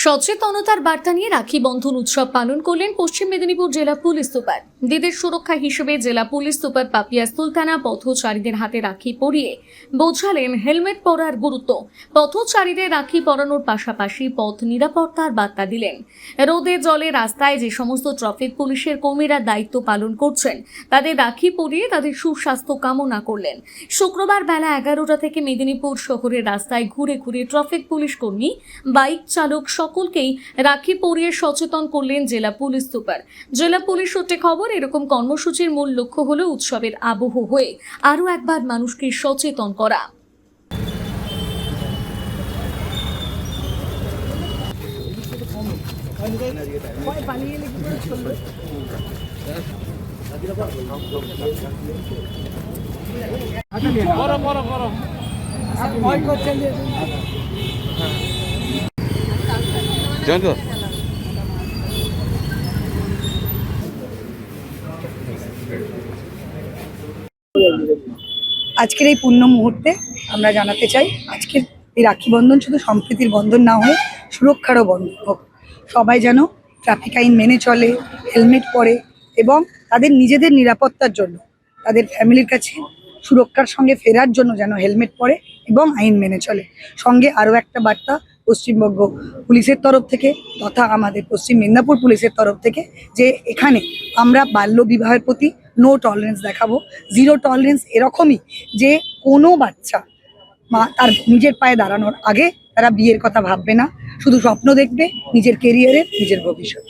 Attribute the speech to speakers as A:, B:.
A: সচেতনতার বার্তা নিয়ে রাখি বন্ধন উৎসব পালন করলেন পশ্চিম মেদিনীপুর জেলা পুলিশ সুপার। দিদির সুরক্ষা হিসেবে জেলা পুলিশ সুপার পাপিয়া সুলতানা পথচারীদের হাতে রাখি পরিয়ে বোঝালেন হেলমেট পরার গুরুত্ব। পথচারীদের রাখি পরানোর পাশাপাশি পথ নিরাপত্তার বার্তা দিলেন। রোদে জলে রাস্তায় যে সমস্ত ট্রাফিক পুলিশের কর্মীরা দায়িত্ব পালন করছেন তাদের রাখি পরিয়ে তাদের সুস্বাস্থ্য কামনা করলেন। শুক্রবার বেলা 11টা থেকে মেদিনীপুর শহরের রাস্তায় ঘুরে ঘুরে ট্রাফিক পুলিশ কর্মী, বাইক চালক সকলকেই রাখি পরিয়ে সচেতন করলেন জেলা পুলিশ সুপার। জেলা পুলিশ সূত্রে খবর, এরকম কর্মসূচির মূল লক্ষ্য হলো উৎসবের আবহ হয়ে আরও একবার মানুষকে সচেতন করা।
B: আজকের এই পূর্ণ মুহূর্তে আমরা জানাতে চাই, আজকের এই রাখি বন্ধন শুধু সম্প্রীতির বন্ধন না হয়ে সুরক্ষারও বন্ধন হোক। সবাই যেন ট্রাফিক আইন মেনে চলে, হেলমেট পরে এবং তাদের নিজেদের নিরাপত্তার জন্য, তাদের ফ্যামিলির কাছে সুরক্ষার সঙ্গে ফেরার জন্য যেন হেলমেট পরে এবং আইন মেনে চলে। সঙ্গে আরও একটা বার্তা পশ্চিমবঙ্গ পুলিশের তরফ থেকে তথা আমাদের পশ্চিম মেদিনীপুর পুলিশের তরফ থেকে, যে এখানে আমরা বাল্য বিবাহের প্রতি নো টলারেন্স দেখাবো। জিরো টলারেন্স এরকমই যে কোনো বাচ্চা তার নিজের পায়ে দাঁড়ানোর আগে তারা বিয়ের কথা ভাববে না, শুধু স্বপ্ন দেখবে নিজের কেরিয়ারের, নিজের ভবিষ্যৎ।